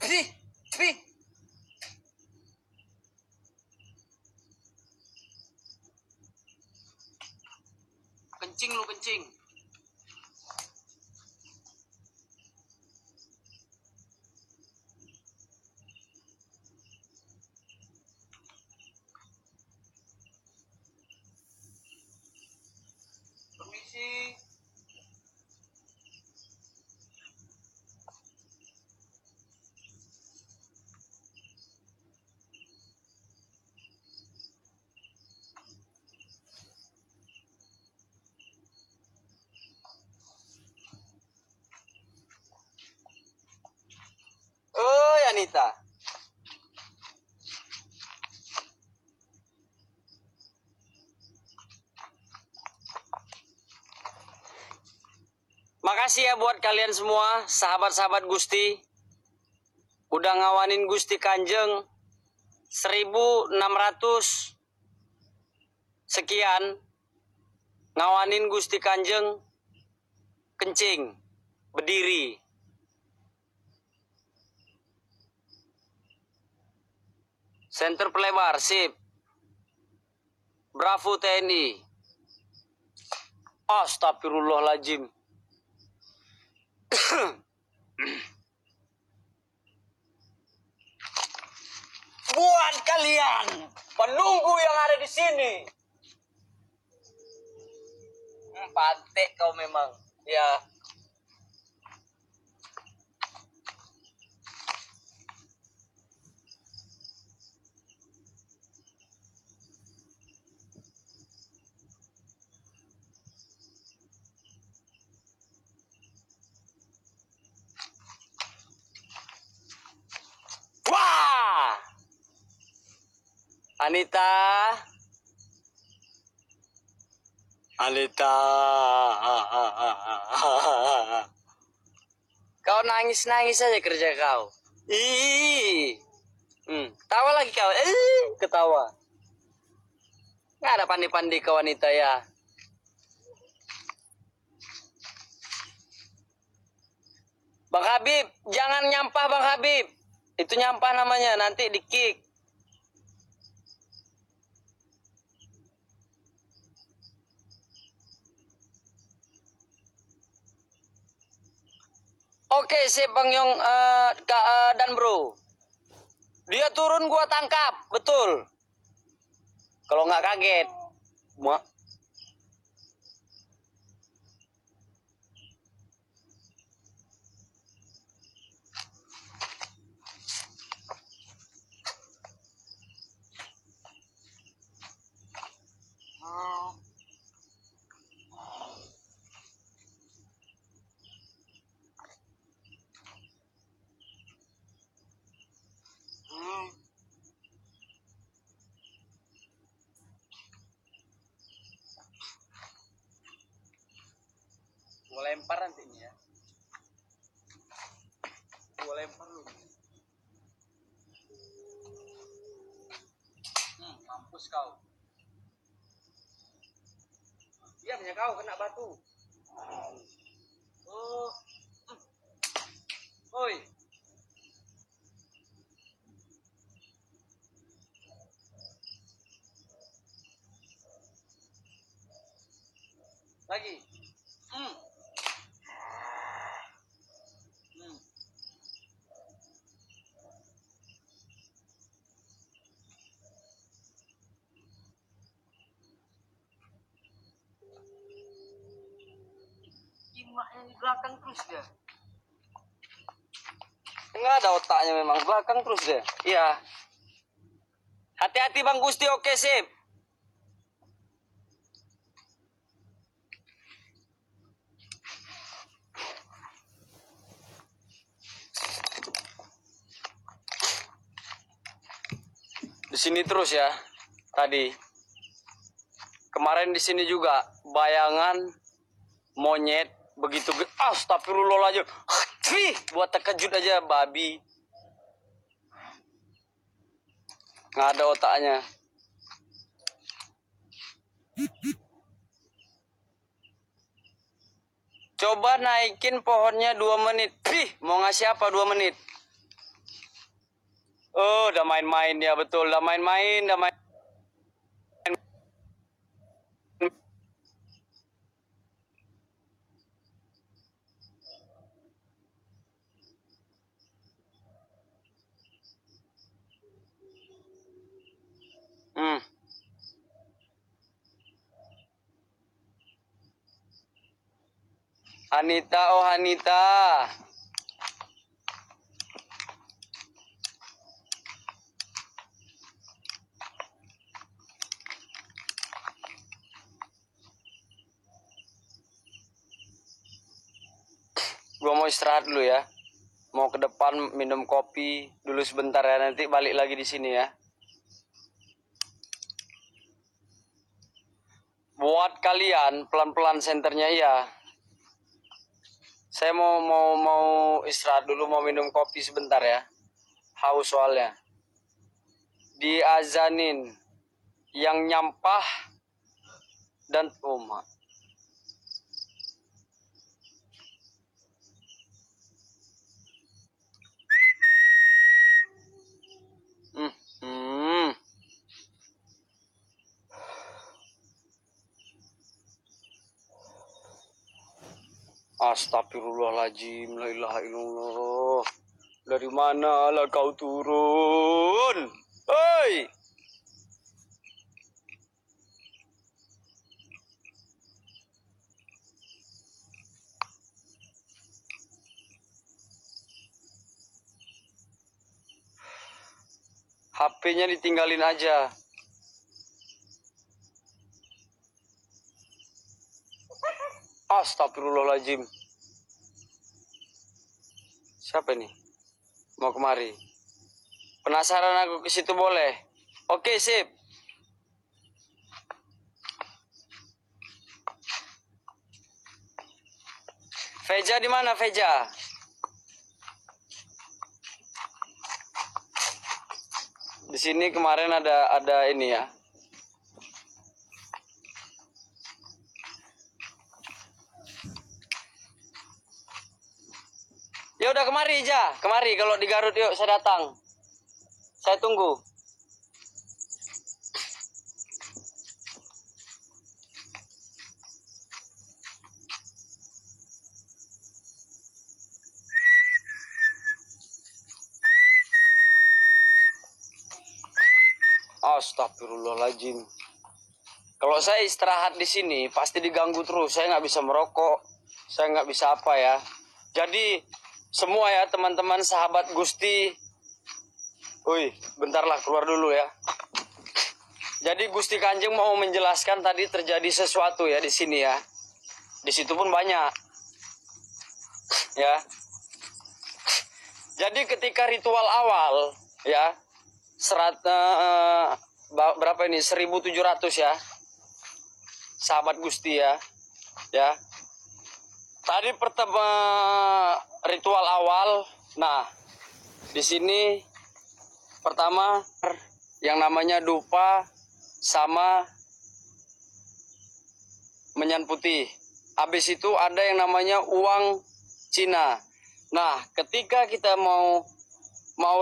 Sih. Kencing lu kencing. Permisi. Oh, Anita. Makasih ya buat kalian semua, sahabat-sahabat Gusti. Udah ngawanin Gusti Kanjeng 1600 sekian. Ngawanin Gusti Kanjeng kencing, berdiri. Center pelebar, sip. Bravo TNI. Astagfirullahaladzim. Buat kalian penunggu yang ada di sini. Pantek kau memang. Ya. Wah! Anita. Anita. Kau nangis-nangis aja kerja kau. Ih. Ketawa lagi kau. Ketawa. Nggak ada pandi-pandi ke wanita ya. Bang Habib, jangan nyampah Bang Habib. Itu nyampah namanya, nanti di-kick. Oke, sip Bang Yong dan bro. Dia turun gua tangkap, betul. Kalau nggak kaget. Gua lempar nanti ini ya. Gua lempar lu. Mampus kau. Diamnya kau kena batu. Oh. Oi. Lagi. Gimaknya di belakang terus dia. Enggak ada otaknya memang, belakang terus dia. Iya. Hati-hati Bang Gusti, oke sip. Di sini terus ya. Tadi. Kemarin di sini juga bayangan monyet begitu. Astagfirullahaladzim. Buat terkejut aja babi. Nggak ada otaknya. Coba naikin pohonnya 2 menit. Mau ngasih apa 2 menit? Oh, udah main-main ya, betul. Udah main-main, udah main. Anita, oh Anita. Gua mau istirahat dulu ya. Mau ke depan minum kopi dulu sebentar ya, nanti balik lagi di sini ya. Buat kalian pelan-pelan senternya ya. Saya mau istirahat dulu, mau minum kopi sebentar ya. Haus soalnya. Diazanin yang nyampah dan Uma. Astagfirullahaladzim, la ilaha illallah. Dari mana lah kau turun? Hei! HP-nya ditinggalin aja. Astagfirullahaladzim. Siapa nih? Mau kemari. Penasaran aku ke situ boleh? Oke, sip. Veja di mana Veja? Di sini kemarin ada ini ya. Ya udah kemari aja, kemari kalau di Garut yuk saya datang. Saya tunggu. Astagfirullahaladzim. Kalau saya istirahat di sini pasti diganggu terus. Saya nggak bisa merokok, saya nggak bisa apa ya. Jadi semua ya teman-teman sahabat Gusti. Wih, bentarlah keluar dulu ya. Jadi Gusti Kanjeng mau menjelaskan tadi terjadi sesuatu ya di sini ya. Di situ pun banyak. Ya. Jadi ketika ritual awal ya berapa ini 1700 ya. Sahabat Gusti ya. Ya. Tadi pertama ritual awal. Nah, di sini pertama yang namanya dupa sama menyan putih. Habis itu ada yang namanya uang Cina. Nah, ketika kita mau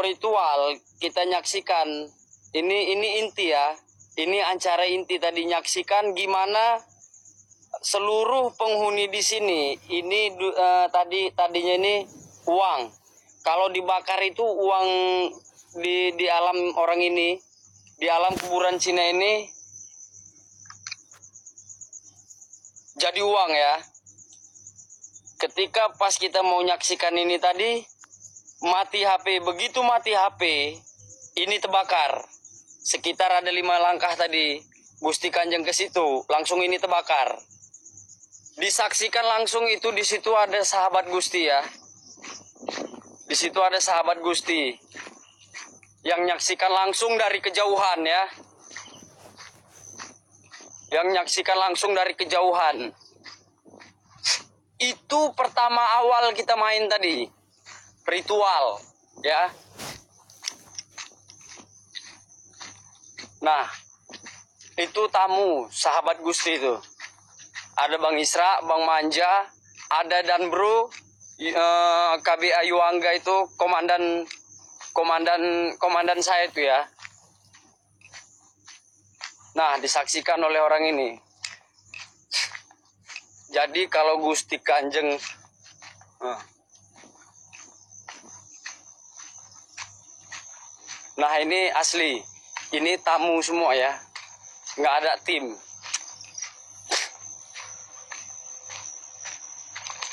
ritual, kita nyaksikan ini inti ya. Ini acara inti tadi, nyaksikan gimana seluruh penghuni di sini ini tadinya ini uang. Kalau dibakar itu uang di alam orang ini, di alam kuburan Cina ini jadi uang ya. Ketika pas kita mau nyaksikan ini tadi mati HP, begitu mati HP ini terbakar. Sekitar ada 5 langkah tadi Gusti Kanjeng ke situ, langsung ini terbakar. Disaksikan langsung itu, di situ ada sahabat Gusti ya. Di situ ada sahabat Gusti yang nyaksikan langsung dari kejauhan ya. Yang nyaksikan langsung dari kejauhan. Itu pertama awal kita main tadi. Ritual ya. Nah, itu tamu sahabat Gusti itu. Ada Bang Isra, Bang Manja, ada Dan Bro, KB Ayuangga itu komandan saya itu ya. Nah, disaksikan oleh orang ini. Jadi kalau Gusti Kanjeng nah ini asli. Ini tamu semua ya. Nggak ada tim.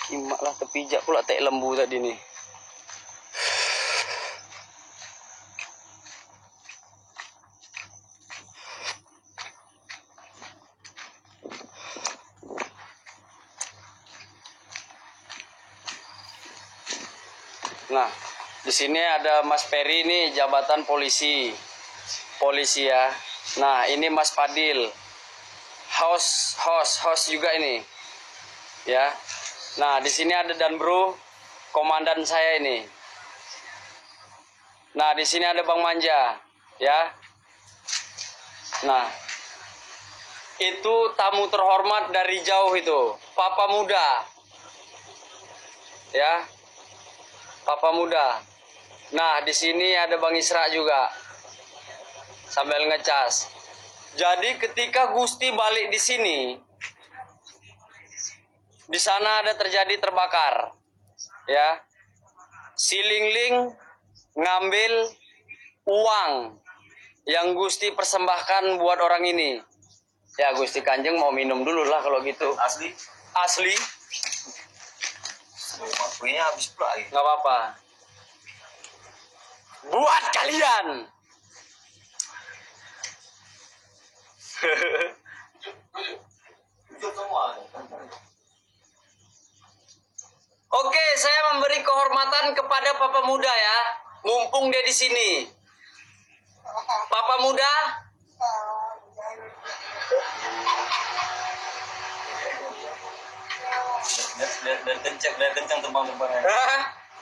Kimak lah terpijak pula tek lembu tadi nih. Nah, di sini ada Mas Peri nih, jabatan polisi ya. Nah, ini Mas Fadil, host juga ini, ya. Nah, di sini ada Dan Bro, komandan saya ini. Nah, di sini ada Bang Manja, ya. Nah, itu tamu terhormat dari jauh itu, Papa Muda, ya. Papa Muda. Nah, di sini ada Bang Isra juga sambil ngecas. Jadi ketika Gusti balik di sini, di sana ada terjadi terbakar, ya. Si Lingling ngambil uang yang Gusti persembahkan buat orang ini. Ya, Gusti Kanjeng mau minum dulu lah kalau gitu. Asli. Waktunya habis pula. Nggak apa-apa. Buat kalian. Oke, saya memberi kehormatan kepada Papa Muda ya. Mumpung dia di sini. Papa Muda. Biar kencang terbang-terbangnya.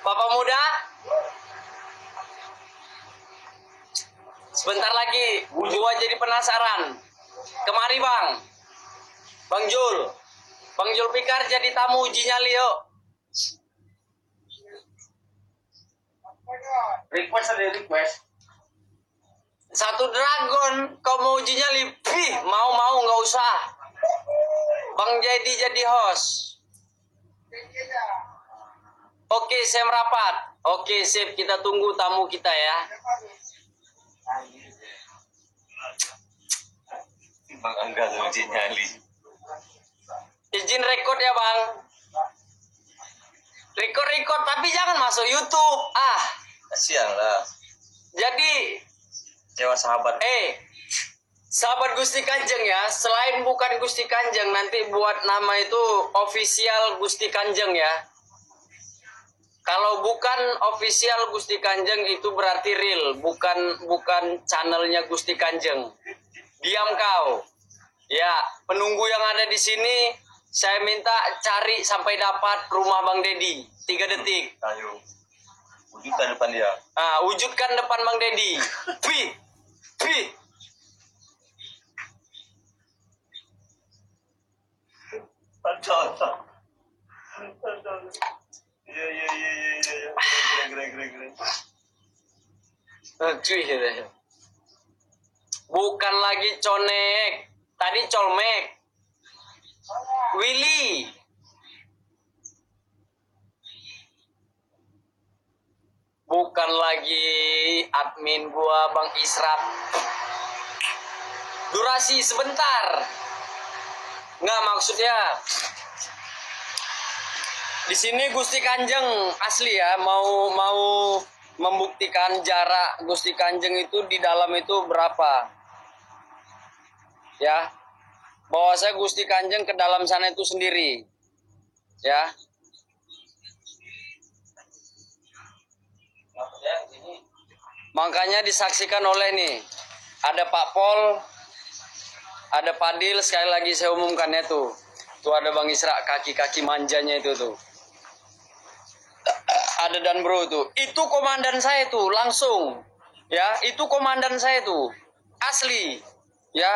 Bapak muda, sebentar lagi gua jadi penasaran. Kemari bang, Bang Jul Pikar jadi tamu uji nyali yuk. Request. Satu dragon, kau mau uji nyali? Mau nggak usah. Bang jadi host. Oke, saya merapat. Oke, sip, kita tunggu tamu kita ya. Bang Angga uji nyali. Izin rekod ya bang. Record tapi jangan masuk YouTube. Kasihan lah. Jadi Sewa sahabat. sahabat Gusti Kanjeng ya. Selain bukan Gusti Kanjeng, nanti buat nama itu official Gusti Kanjeng ya. Kalau bukan official Gusti Kanjeng itu berarti real, bukan channelnya Gusti Kanjeng. Diam kau. Ya, penunggu yang ada di sini saya minta cari sampai dapat rumah Bang Dedi. 3 detik. Ayo. Wujudkan depan dia. Wujudkan depan Bang Dedi. Pi. Iya. Cuy. Bukan lagi conek. Tadi colmek. Willy. Bukan lagi admin gua Bang Israt. Durasi sebentar. Nggak, maksudnya di sini Gusti Kanjeng asli ya, mau membuktikan jarak Gusti Kanjeng itu di dalam itu berapa. Ya. Bahwa saya Gusti Kanjeng ke dalam sana itu sendiri. Ya. Makanya disaksikan oleh nih, ada Pak Pol, ada Padil, sekali lagi saya umumkan ya tuh. Tuh ada Bang Isra, kaki-kaki manjanya itu tuh. Ada Dan Bro tuh. Itu komandan saya tuh, langsung. Ya, itu komandan saya tuh. Asli. Ya.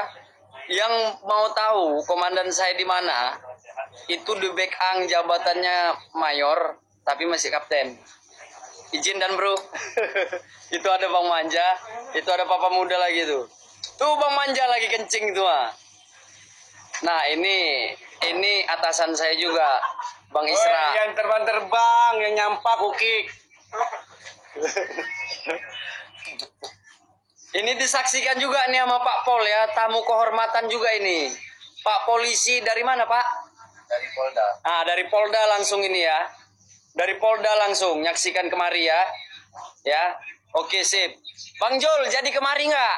Yang mau tahu komandan saya di mana? Itu di Bekang, jabatannya mayor, tapi masih kapten. Izin Dan Bro. Itu ada Bang Manja, itu ada Papa Muda lagi tuh. Tuh Bang Manja lagi kencing tuh ah. Nah, ini atasan saya juga, Bang Isra. Yang terbang-terbang, yang nyampak ukik. Ini disaksikan juga nih sama Pak Pol ya, tamu kehormatan juga ini. Pak Polisi dari mana Pak? Dari Polda. Dari Polda langsung ini ya. Dari Polda langsung nyaksikan kemari ya. Ya. Oke, sip. Bang Jul jadi kemari nggak?